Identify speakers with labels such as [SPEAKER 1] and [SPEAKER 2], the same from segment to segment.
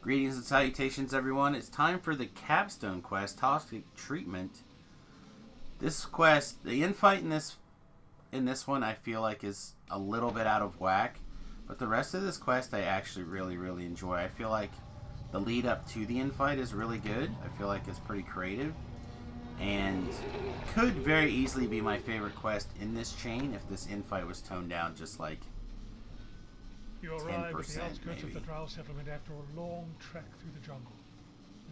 [SPEAKER 1] Greetings and salutations, everyone. It's time for the capstone quest, Toxic Treatment. This quest, the infight in this one, I feel like is a little bit out of whack, but the rest of this quest I actually really enjoy. I feel like the lead up to the infight is really good. I feel like it's pretty creative, and could very easily be my favorite quest in this chain if this infight was toned down just like
[SPEAKER 2] You arrive at the
[SPEAKER 1] 10%
[SPEAKER 2] outskirts of
[SPEAKER 1] maybe.
[SPEAKER 2] the Drow settlement after a long trek through the jungle.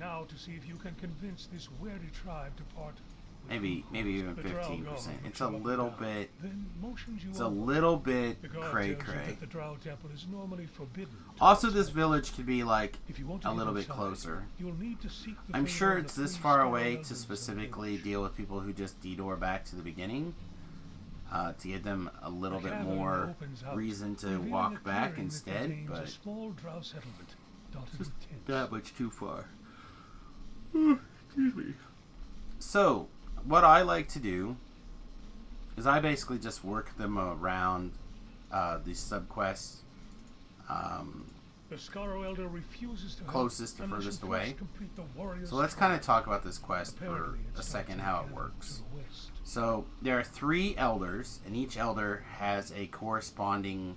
[SPEAKER 2] Now to see if you can convince this wary tribe to part.
[SPEAKER 1] Maybe even
[SPEAKER 2] The Drow
[SPEAKER 1] 15%.
[SPEAKER 2] guard
[SPEAKER 1] It's
[SPEAKER 2] will
[SPEAKER 1] a
[SPEAKER 2] show up
[SPEAKER 1] little
[SPEAKER 2] now,
[SPEAKER 1] bit.
[SPEAKER 2] then motions you
[SPEAKER 1] It's a
[SPEAKER 2] over.
[SPEAKER 1] little bit
[SPEAKER 2] The guard
[SPEAKER 1] cray
[SPEAKER 2] tells you
[SPEAKER 1] cray.
[SPEAKER 2] that the Drow temple is normally forbidden. to
[SPEAKER 1] Also, this
[SPEAKER 2] outsiders.
[SPEAKER 1] village could be like
[SPEAKER 2] If you want to
[SPEAKER 1] a
[SPEAKER 2] get
[SPEAKER 1] little bit
[SPEAKER 2] inside,
[SPEAKER 1] closer.
[SPEAKER 2] You'll need to seek the
[SPEAKER 1] I'm
[SPEAKER 2] favor
[SPEAKER 1] sure
[SPEAKER 2] of
[SPEAKER 1] it's
[SPEAKER 2] the
[SPEAKER 1] this
[SPEAKER 2] three
[SPEAKER 1] far
[SPEAKER 2] star
[SPEAKER 1] away
[SPEAKER 2] elders
[SPEAKER 1] to
[SPEAKER 2] of the
[SPEAKER 1] specifically
[SPEAKER 2] village.
[SPEAKER 1] deal with people who just detour back to the beginning, to give them a little
[SPEAKER 2] The
[SPEAKER 1] bit
[SPEAKER 2] cavern
[SPEAKER 1] more
[SPEAKER 2] opens out,
[SPEAKER 1] reason to
[SPEAKER 2] revealing a
[SPEAKER 1] walk back
[SPEAKER 2] clearing that
[SPEAKER 1] instead,
[SPEAKER 2] contains a
[SPEAKER 1] but
[SPEAKER 2] small Drow settlement dotted
[SPEAKER 1] just
[SPEAKER 2] with tents.
[SPEAKER 1] that much too far. Excuse me. So, what I like to do is I basically just work them around these subquests
[SPEAKER 2] The Scarrow Elder refuses to help
[SPEAKER 1] closest to
[SPEAKER 2] unless you
[SPEAKER 1] furthest
[SPEAKER 2] first
[SPEAKER 1] away.
[SPEAKER 2] complete the warrior's
[SPEAKER 1] So let's kind of talk about this quest for
[SPEAKER 2] Apparently,
[SPEAKER 1] a
[SPEAKER 2] it's
[SPEAKER 1] second,
[SPEAKER 2] not
[SPEAKER 1] how it
[SPEAKER 2] together
[SPEAKER 1] works.
[SPEAKER 2] to the west.
[SPEAKER 1] So there are 3 elders, and each elder has a corresponding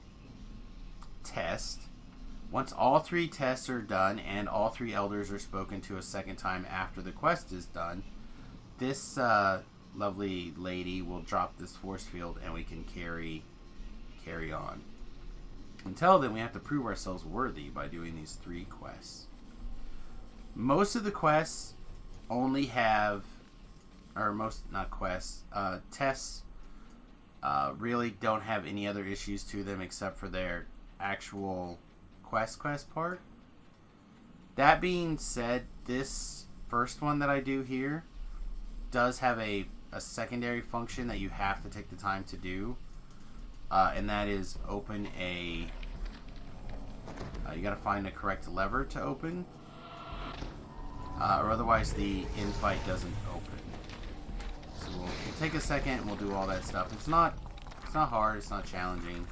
[SPEAKER 1] test. Once all 3 tests are done, and all 3 elders are spoken to a second time after the quest is done, this lovely lady will drop this force field, and we can carry on. Until then, we have to prove ourselves worthy by doing these 3 quests. Most of the quests only have, or most, not quests, tests really don't have any other issues to them except for their actual quest part. That being said, this first one that I do here does have a secondary function that you have to take the time to do, and that is open a, you gotta find the correct lever to open, or otherwise the infight doesn't open. So we'll take a second and we'll do all that stuff. It's not hard, it's not challenging.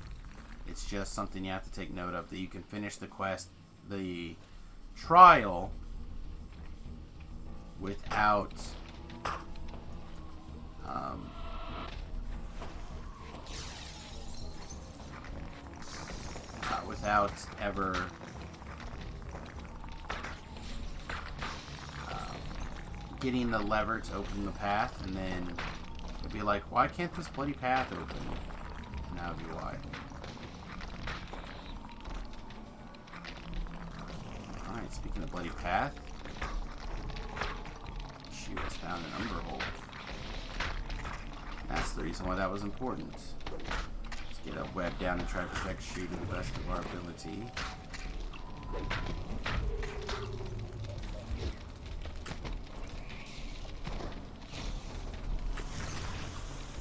[SPEAKER 1] It's just something you have to take note of, that you can finish the quest, the trial, without without ever getting the lever to open the path, and then it'd be like, why can't this bloody path open? And that would be why. Alright, speaking of bloody path, she was found in Umber Hole. That's the reason why that was important. Let's get a web down and try to protect Shu to the best of our ability.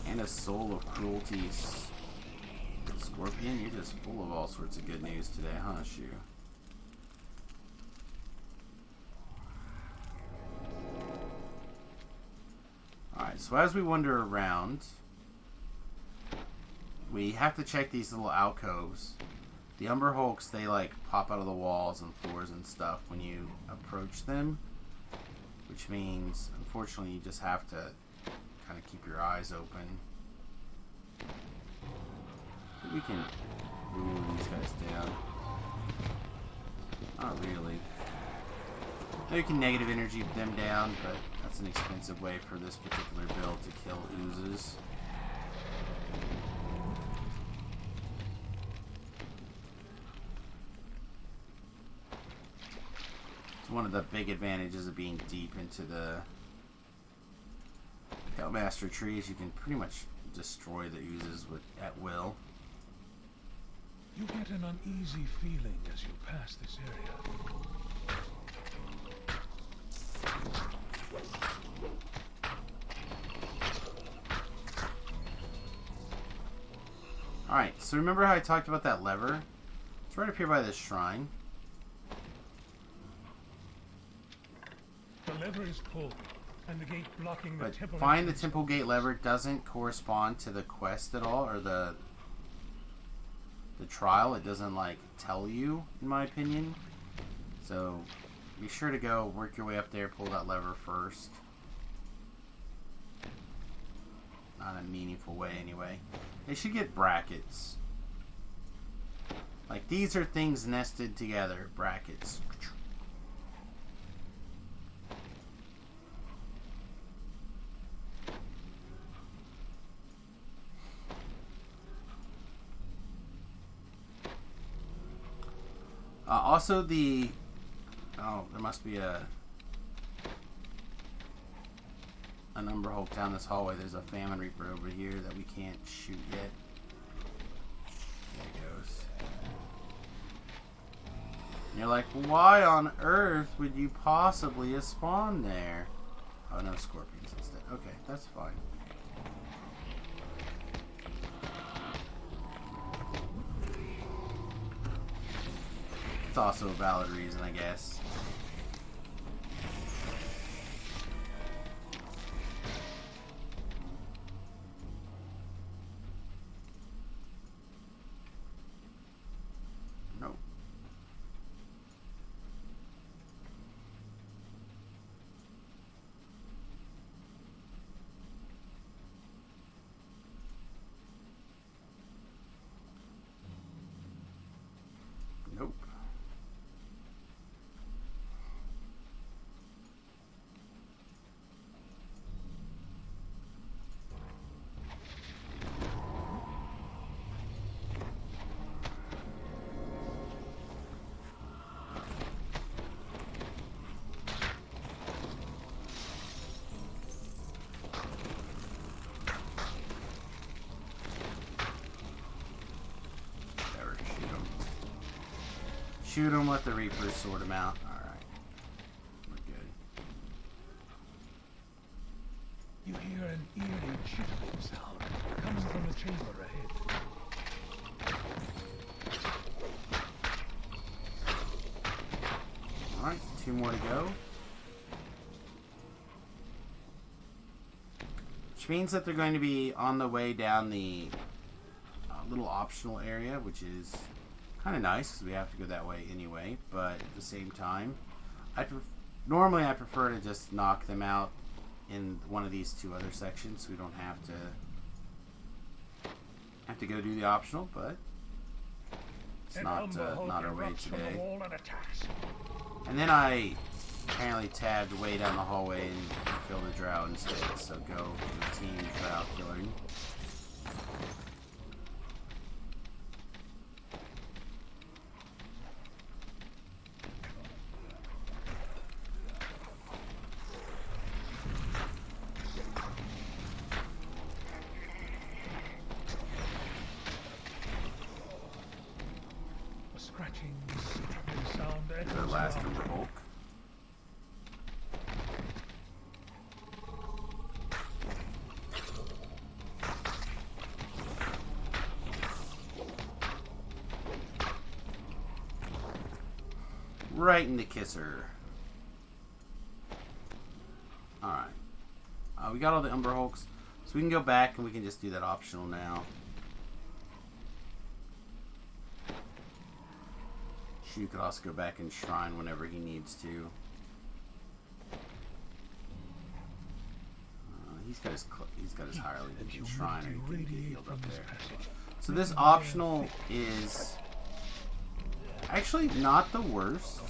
[SPEAKER 1] And a soul of cruelty. Scorpion, you're just full of all sorts of good news today, huh, Shu? Alright, so as we wander around, we have to check these little alcoves. The Umber Hulks, they like pop out of the walls and floors and stuff when you approach them, which means, unfortunately, you just have to kind of keep your eyes open. But we can rule these guys down. Not really. Now you can negative energy them down, but that's an expensive way for this particular build to kill oozes. It's one of the big advantages of being deep into the Hellmaster trees. You can pretty much destroy the oozes at will.
[SPEAKER 2] You get an uneasy feeling as you pass this area.
[SPEAKER 1] Alright, so remember how I talked about that lever? It's right up here by this shrine.
[SPEAKER 2] The lever is pulled, and the gate blocking the
[SPEAKER 1] But
[SPEAKER 2] temple.
[SPEAKER 1] find the
[SPEAKER 2] entrance
[SPEAKER 1] temple gate lever doesn't correspond to the quest at all, or the trial. It doesn't like tell you, in my opinion. So be sure to go work your way up there, pull that lever first. Not in a meaningful way anyway. They should get brackets. Like these are things nested together, brackets. Also the... Oh, there must be an Umber Hulk down this hallway. There's a Famine Reaper over here that we can't shoot yet. There he goes. And you're like, why on earth would you possibly have spawned there? Oh, no, scorpions instead. Okay, that's fine. It's also a valid reason, I guess. Nope. Nope. Never shoot him. Shoot him, let the Reapers sort him out. Alright. We're good.
[SPEAKER 2] You hear an eerie chittering sound coming from the chamber ahead.
[SPEAKER 1] Alright, 2 more to go. Which means that they're going to be on the way down the little optional area, which is kind of nice because we have to go that way anyway. But at the same time, normally I prefer to just knock them out in one of these 2 other sections, so we don't have to go do the optional. But it's not our way today. And then I apparently tabbed way down the hallway and killed a drow instead. So go for the team drow killing.
[SPEAKER 2] Scratching, snipping sound
[SPEAKER 1] The
[SPEAKER 2] echoes
[SPEAKER 1] last
[SPEAKER 2] around.
[SPEAKER 1] Umber Hulk. Right in the kisser. Alright. We got all the Umber Hulks. So we can go back and we can just do that optional now. Shu could also go back and shrine whenever he needs to. He's got his higher level shrine, or he can get healed up there. So this optional is actually not the worst.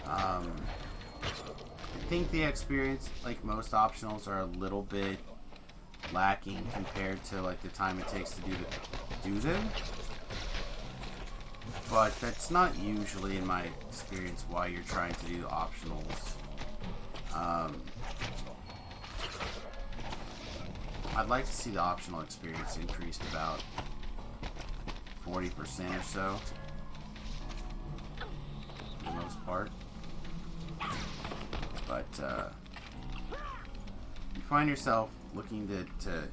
[SPEAKER 1] I think the experience, like most optionals, are a little bit lacking compared to like the time it takes to do them. But that's not usually, in my experience, why you're trying to do optionals. I'd like to see the optional experience increased about 40% or so, for the most part. But you find yourself looking to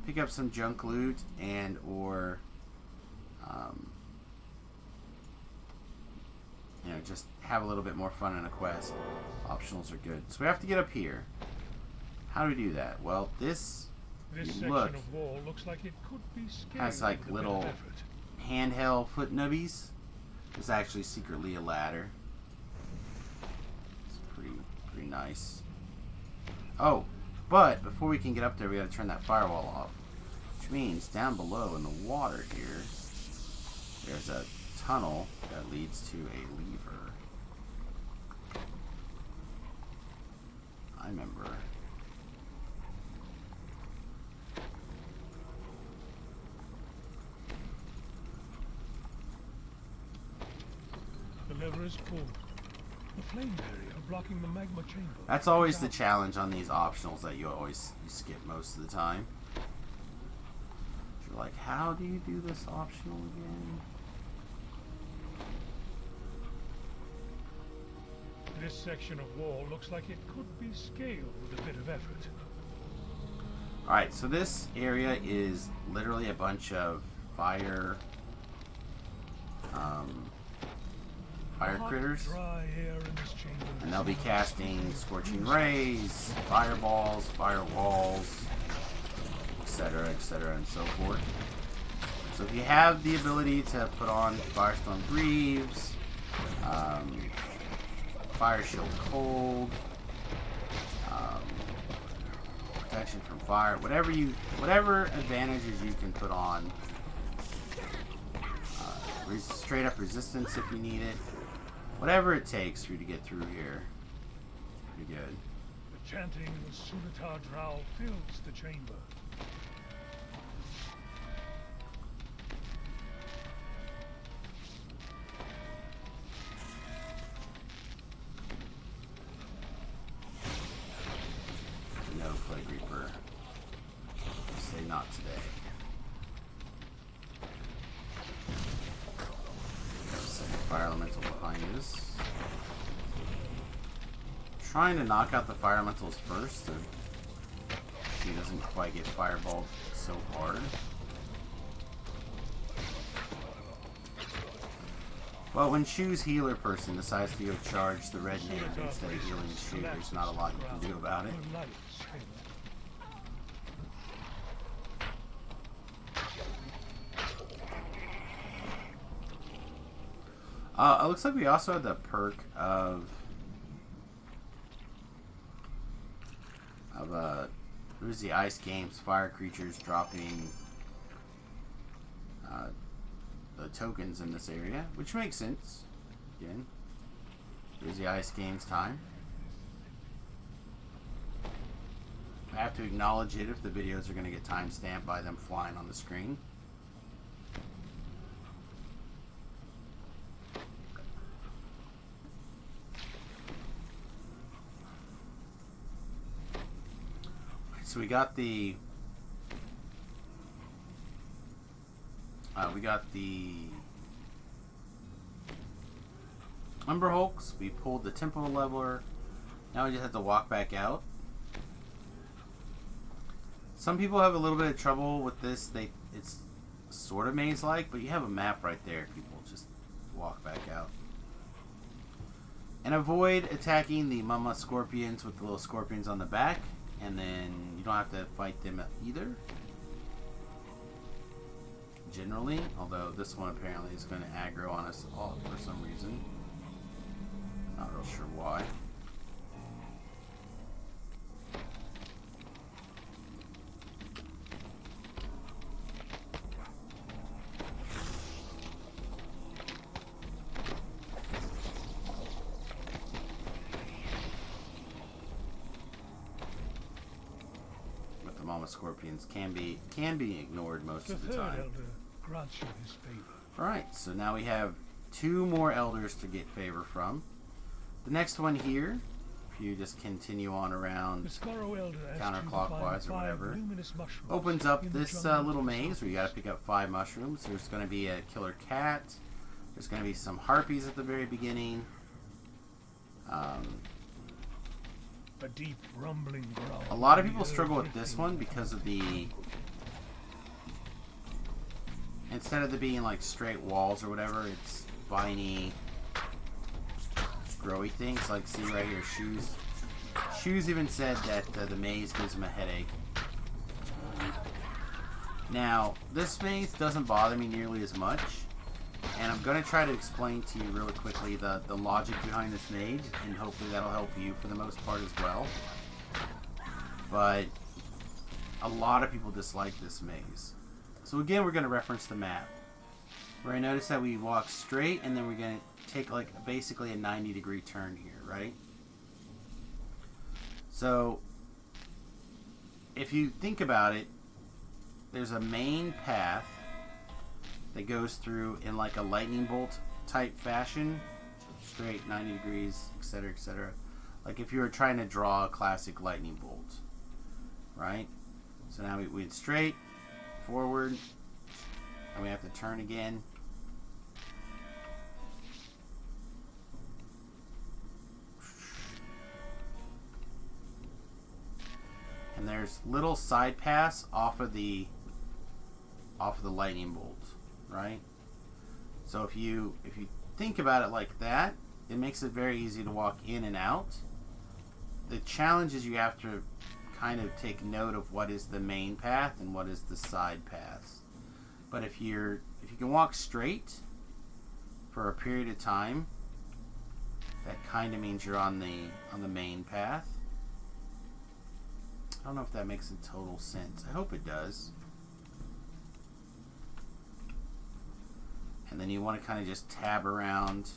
[SPEAKER 1] pick up some junk loot and or you know, just have a little bit more fun in a quest. Optionals are good. So we have to get up here. How do we do that? Well, this
[SPEAKER 2] Section of wall looks like it could be scaled
[SPEAKER 1] has like
[SPEAKER 2] with a bit
[SPEAKER 1] little
[SPEAKER 2] of effort.
[SPEAKER 1] handheld foot nubbies. There's actually secretly a ladder. It's pretty nice. Oh, but before we can get up there, we gotta turn that firewall off. Which means down below in the water here, there's a tunnel that leads to a lever. I remember.
[SPEAKER 2] The lever is pulled. The flame barrier blocking the magma chamber.
[SPEAKER 1] That's always the challenge on these optionals that you skip most of the time. You're like, how do you do this optional again?
[SPEAKER 2] This section of wall looks like it could be scaled with a bit of effort.
[SPEAKER 1] Alright, so this area is literally a bunch of fire critters.
[SPEAKER 2] Dry air in this chamber,
[SPEAKER 1] And they'll be casting scorching rays, fireballs, firewalls, etc., and so forth. So if you have the ability to put on Firestorm Greaves, Fire Shield Cold, protection from fire, whatever advantages you can put on, straight up resistance if you need it, whatever it takes for you to get through here, pretty good.
[SPEAKER 2] The chanting of Sunatar Drow fills the chamber.
[SPEAKER 1] No, Plague Reaper. Say not today. Second Fire Elemental behind us. Trying to knock out the Fire Elementals first so she doesn't quite get fireballed so hard. Well, when Shu's healer person decides to go charge the red name instead of healing Shu, there's not a lot you can do about it. It looks like we also had the perk of there's the Ice Games fire creatures dropping the tokens in this area, which makes sense. Again, there's the Ice Games time. I have to acknowledge it if the videos are going to get timestamped by them flying on the screen. So we got the Umber Hulks. We pulled the Temple Leveler. Now we just have to walk back out. Some people have a little bit of trouble with this. It's sort of maze-like, but you have a map right there. People just walk back out. And avoid attacking the Mama Scorpions with the little scorpions on the back. And then you don't have to fight them either. Generally, although this one apparently is going to aggro on us all for some reason. Not real sure why. Mama Scorpions can be ignored most of the
[SPEAKER 2] third
[SPEAKER 1] time.
[SPEAKER 2] elder grants you his favor.
[SPEAKER 1] Alright, so now we have 2 more elders to get favor from. The next one here, if you just continue on around counterclockwise or whatever, opens up this little maze where you gotta pick up 5 mushrooms. There's gonna be a killer cat. There's gonna be some harpies at the very beginning.
[SPEAKER 2] A deep rumbling growl.
[SPEAKER 1] A lot of people struggle with this one because of the... Instead of it being like straight walls or whatever, it's viney, growy things. Like, see right here, Shoes even said that the maze gives him a headache. Now, this maze doesn't bother me nearly as much And I'm going to try to explain to you really quickly the logic behind this maze, and hopefully that'll help you for the most part as well. But a lot of people dislike this maze. So again, we're going to reference the map. Where I notice that we walk straight, and then we're going to take like basically a 90-degree turn here, right? So if you think about it, there's a main path that goes through in like a lightning bolt type fashion, straight 90 degrees, etc., etc. Like if you were trying to draw a classic lightning bolt, right? So now we went straight forward, and we have to turn again. And there's little side paths off of the lightning bolt, right? So if you think about it like that, it makes it very easy to walk in and out. The challenge is you have to kind of take note of what is the main path and what is the side paths. But if you can walk straight for a period of time, that kind of means you're on the main path. I don't know if that makes a total sense. I hope it does. And then you want to kind of just tab around.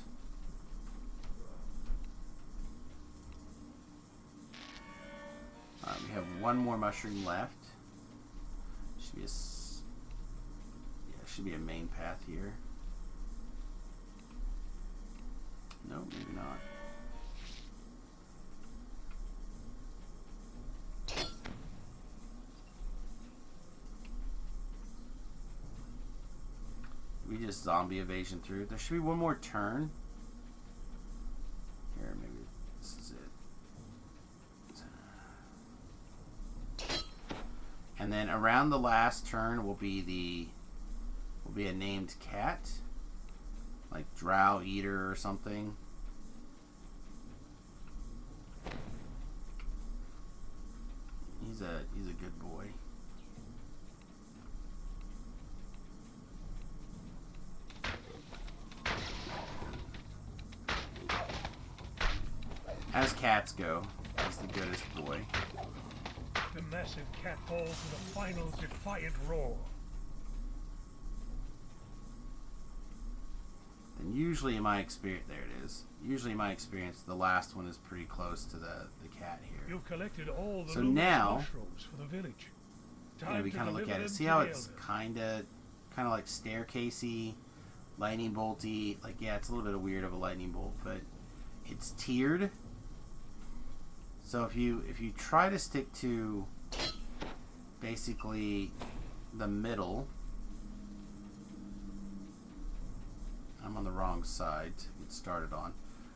[SPEAKER 1] We have one more mushroom left. Should be a main path here. No, maybe not. We just zombie evasion through. There should be one more turn. Here, maybe this is it. And then around the last turn will be a named cat, like Drow Eater or something. He's a good boy. As cats go, he's the goodest boy.
[SPEAKER 2] The massive cat falls with a final defiant roar.
[SPEAKER 1] And usually in my experience, there it is. Usually in my experience, the last one is pretty close to the cat here.
[SPEAKER 2] You've collected all the
[SPEAKER 1] so now,
[SPEAKER 2] mushrooms for the village.
[SPEAKER 1] We kind of look at it. See how it's kind of like staircasey, lightning bolty. Like, yeah, it's a little bit weird of a lightning bolt, but it's tiered. So if you try to stick to basically the middle, I'm on the wrong side to get started on.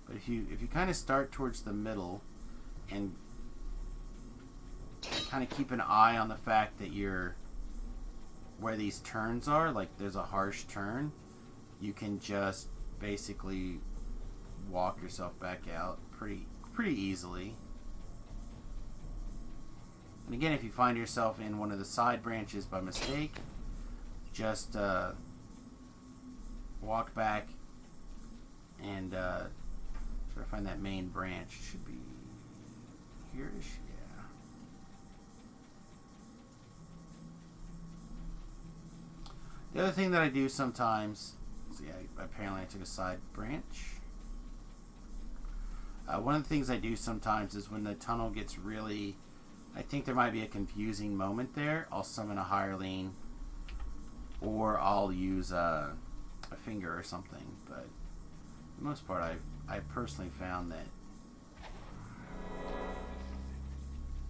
[SPEAKER 1] But if you kind of start towards the middle and kind of keep an eye on the fact that you're where these turns are, like there's a harsh turn, you can just basically walk yourself back out pretty easily. And again, if you find yourself in one of the side branches by mistake, just walk back and try to find that main branch. It should be here-ish, yeah. The other thing that I do sometimes, see, apparently I took a side branch. One of the things I do sometimes is when the tunnel gets really, I think there might be a confusing moment there, I'll summon a hireling, or I'll use a finger or something. But for the most part, I personally found that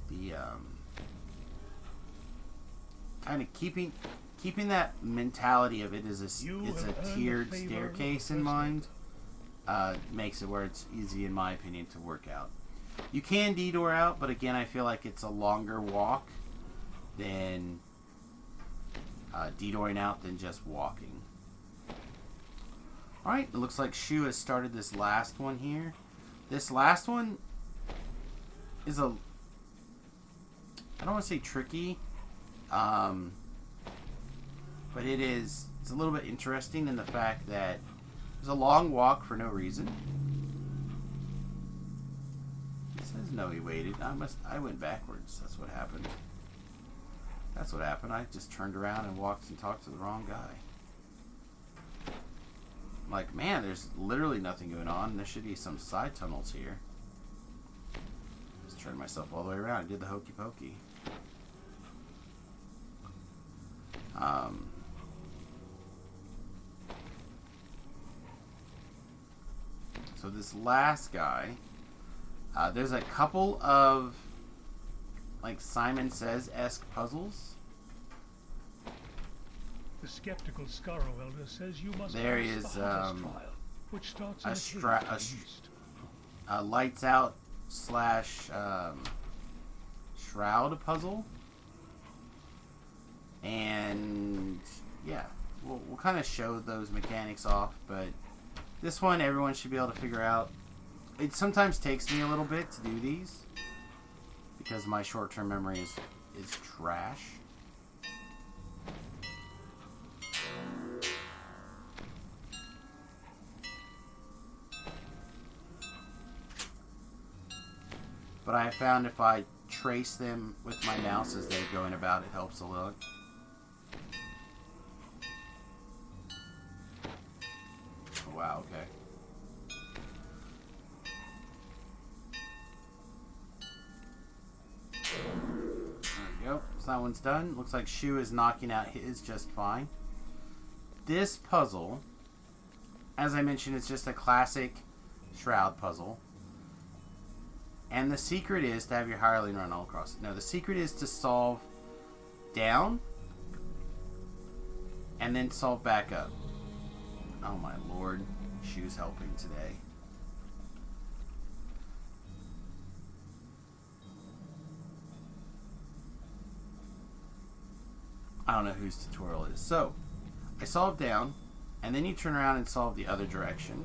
[SPEAKER 1] the kind of keeping that mentality of it is a tiered staircase in mind makes it where it's easy, in my opinion, to work out. You can detour out, but again, I feel like it's a longer walk than detouring out than just walking. Alright, it looks like Shu has started this last one here. This last one is I don't want to say tricky, but it is It's a little bit interesting in the fact that there's a long walk for no reason. It says no, he waited. I went backwards. That's what happened. That's what happened. I just turned around and walked and talked to the wrong guy. I'm like, man, there's literally nothing going on. There should be some side tunnels here. Just turned myself all the way around. I did the hokey pokey. So this last guy, there's a couple of, like Simon Says-esque puzzles.
[SPEAKER 2] The skeptical Scarrow Elder says you must
[SPEAKER 1] there
[SPEAKER 2] pass
[SPEAKER 1] is
[SPEAKER 2] the hottest trial, which starts
[SPEAKER 1] a lights out / shroud puzzle, and yeah, we'll kind of show those mechanics off, but this one everyone should be able to figure out. It sometimes takes me a little bit to do these because my short-term memory is trash. But I have found if I trace them with my mouse as they're going about, it helps a lot. Oh, wow, okay. There we go. So that one's done. Looks like Shu is knocking out his just fine. This puzzle, as I mentioned, it's just a classic shroud puzzle. And the secret is to have your hireling run all across it. No, the secret is to solve down and then solve back up. Oh my lord, Shu's helping today. I don't know whose tutorial it is. So, I solve down, and then you turn around and solve the other direction.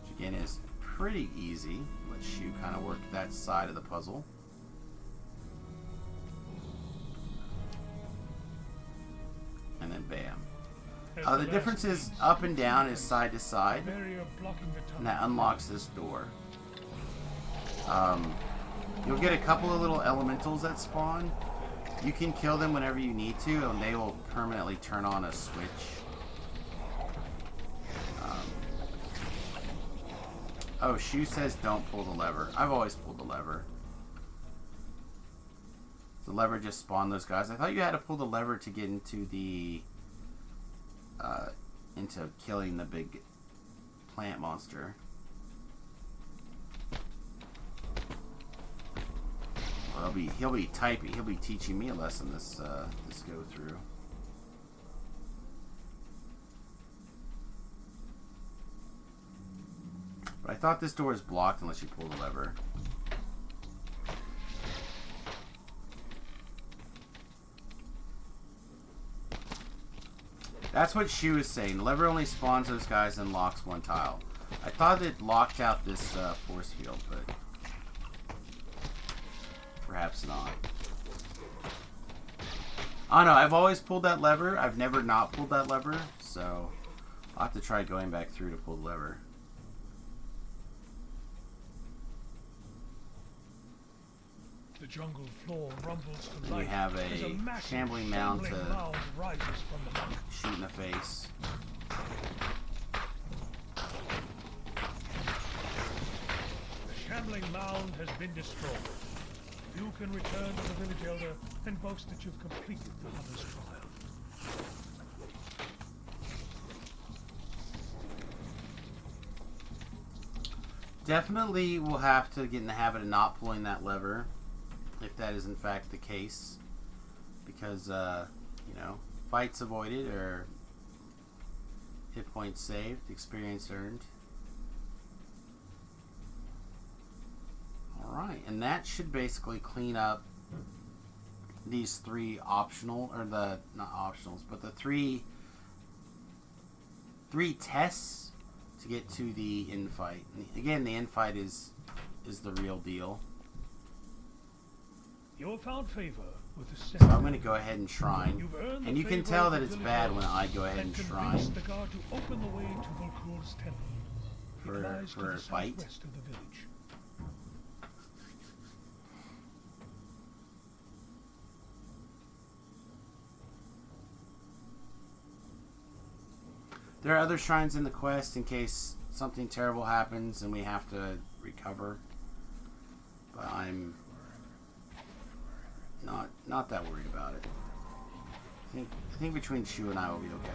[SPEAKER 1] Which again is pretty easy. Let Shu kind of work that side of the puzzle. And then bam. The difference is up and down is side to side. And that unlocks this door. You'll get a couple of little elementals that spawn. You can kill them whenever you need to, and they will permanently turn on a switch. Oh, Shu says don't pull the lever. I've always pulled the lever. The lever just spawned those guys. I thought you had to pull the lever to get into the into killing the big plant monster. Well, he'll be typing. He'll be teaching me a lesson this go through. But I thought this door is blocked unless you pull the lever. That's what Shu is saying. The lever only spawns those guys and locks one tile. I thought it locked out this force field, but perhaps not. I don't know. I've always pulled that lever. I've never not pulled that lever, so I'll have to try going back through to pull the lever.
[SPEAKER 2] The jungle floor rumbles to life.
[SPEAKER 1] We have a shambling mound to
[SPEAKER 2] rises from the mountain.
[SPEAKER 1] shoot in the face.
[SPEAKER 2] The shambling mound has been destroyed. You can return to the village elder and boast that you've completed the hunter's trial.
[SPEAKER 1] Definitely we'll have to get in the habit of not pulling that lever, if that is in fact the case, because you know, fights avoided or hit points saved, experience earned. Alright, and that should basically clean up these three optional, or the, not optionals, but the three tests to get to the infight. Again, the infight is the real deal.
[SPEAKER 2] You have found favor with the
[SPEAKER 1] So
[SPEAKER 2] center.
[SPEAKER 1] I'm going to go ahead and shrine.
[SPEAKER 2] You've earned
[SPEAKER 1] And
[SPEAKER 2] the
[SPEAKER 1] you can
[SPEAKER 2] favor
[SPEAKER 1] tell
[SPEAKER 2] of
[SPEAKER 1] that
[SPEAKER 2] the
[SPEAKER 1] it's
[SPEAKER 2] village
[SPEAKER 1] bad when
[SPEAKER 2] elders
[SPEAKER 1] I go ahead and
[SPEAKER 2] convince
[SPEAKER 1] shrine
[SPEAKER 2] the guard to open the way to Volkur's temple. It lies to
[SPEAKER 1] for
[SPEAKER 2] the
[SPEAKER 1] a fight.
[SPEAKER 2] southwest of the village.
[SPEAKER 1] There are other shrines in the quest in case something terrible happens and we have to recover. But I'm not that worried about it. I think between Shu and I will be okay.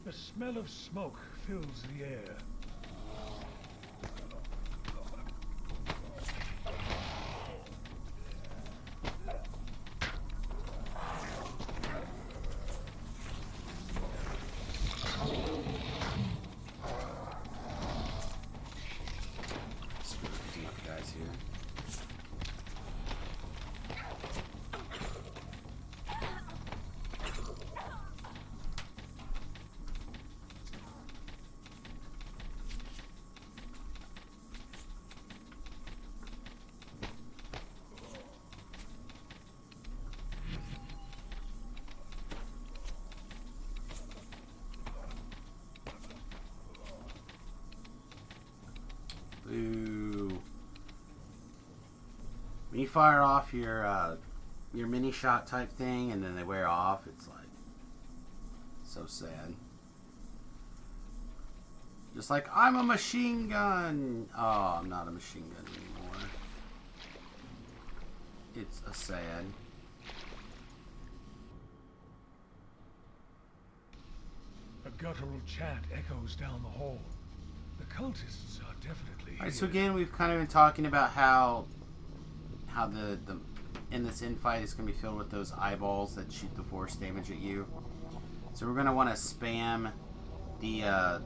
[SPEAKER 2] The smell of smoke fills the air.
[SPEAKER 1] Picking up guys here. Boo. When you fire off your mini shot type thing and then they wear off, it's like so sad. Just like, I'm a machine gun. Oh, I'm not a machine gun anymore. It's a sad.
[SPEAKER 2] A guttural chant echoes down the hall. The cultists are definitely
[SPEAKER 1] Alright, so
[SPEAKER 2] here.
[SPEAKER 1] again, we've kind of been talking about how the in this infight is going to be filled with those eyeballs that shoot the force damage at you. So we're going to want to spam the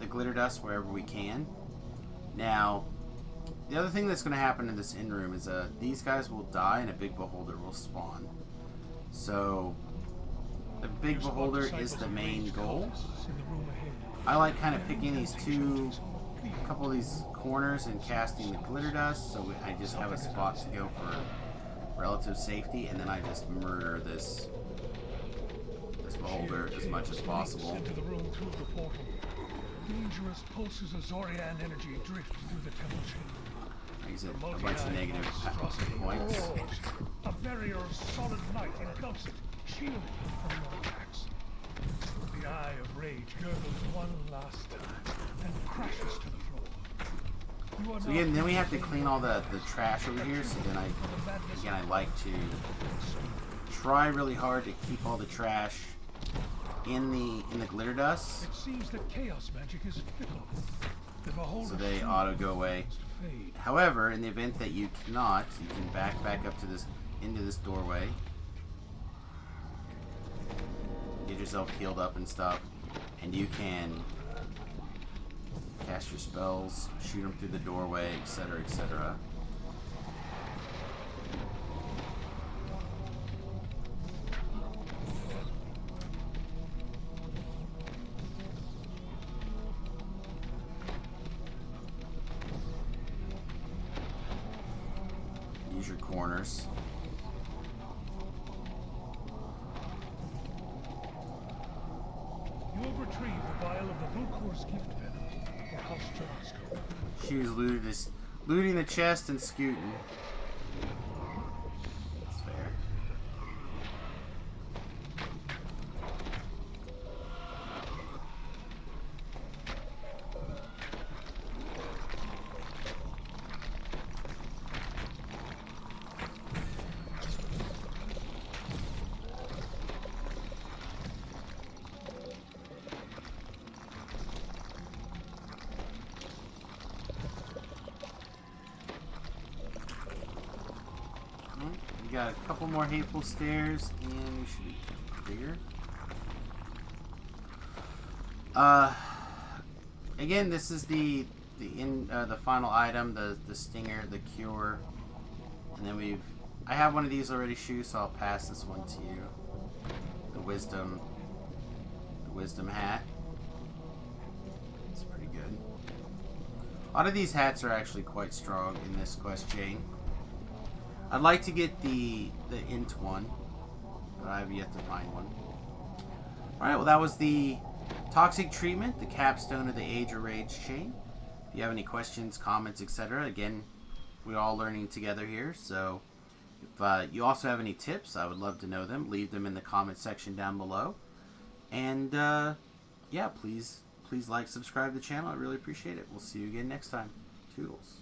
[SPEAKER 1] glitter dust wherever we can. Now, the other thing that's going to happen in this inn room is these guys will die and a big beholder will spawn. So the big
[SPEAKER 2] You spot
[SPEAKER 1] beholder is
[SPEAKER 2] disciples
[SPEAKER 1] the
[SPEAKER 2] of
[SPEAKER 1] main
[SPEAKER 2] ranged
[SPEAKER 1] goal.
[SPEAKER 2] cultists in the room ahead.
[SPEAKER 1] I like kind of picking these couple of these corners and casting the glitter dust, so I just have a spot to go for relative safety, and then I just murder this beholder as much as possible.
[SPEAKER 2] Into the room through the portal. Dangerous pulses of Zorian energy drift through the temple chamber.
[SPEAKER 1] Like I said, a bunch of negative
[SPEAKER 2] monstrosity
[SPEAKER 1] points.
[SPEAKER 2] roars. A barrier of solid light engulfs it, shielding it from your attacks. The eye of rage gurgles one last time and crashes to the floor. You are
[SPEAKER 1] So
[SPEAKER 2] now
[SPEAKER 1] again, then we have to clean all the trash over here, so then I like to try really hard to keep all the trash in the glitter dust,
[SPEAKER 2] It seems that chaos magic is fickle. The beholder
[SPEAKER 1] so they
[SPEAKER 2] soon
[SPEAKER 1] auto go away.
[SPEAKER 2] begins to fade.
[SPEAKER 1] However, in the event that you cannot, you can back up to into this doorway. Get yourself healed up and stuff, and you can cast your spells, shoot them through the doorway, etc., etc. Use your corners.
[SPEAKER 2] You have retrieved the vial of the Vulkor's gift venom for House Jarosco.
[SPEAKER 1] She was looting the chest and scooting. That's fair. We got a couple more hateful stairs, and we should be clear. Again, this is the final item, the stinger, the cure, and then I have one of these already, Shu, so I'll pass this one to you. The wisdom hat. It's pretty good. A lot of these hats are actually quite strong in this quest chain. I'd like to get the int one, but I have yet to find one. Alright, well that was the toxic treatment, the capstone of the Age of Rage chain. If you have any questions, comments, etc., again, we're all learning together here, so if you also have any tips, I would love to know them. Leave them in the comment section down below. And yeah, please like, subscribe to the channel. I really appreciate it. We'll see you again next time. Toodles.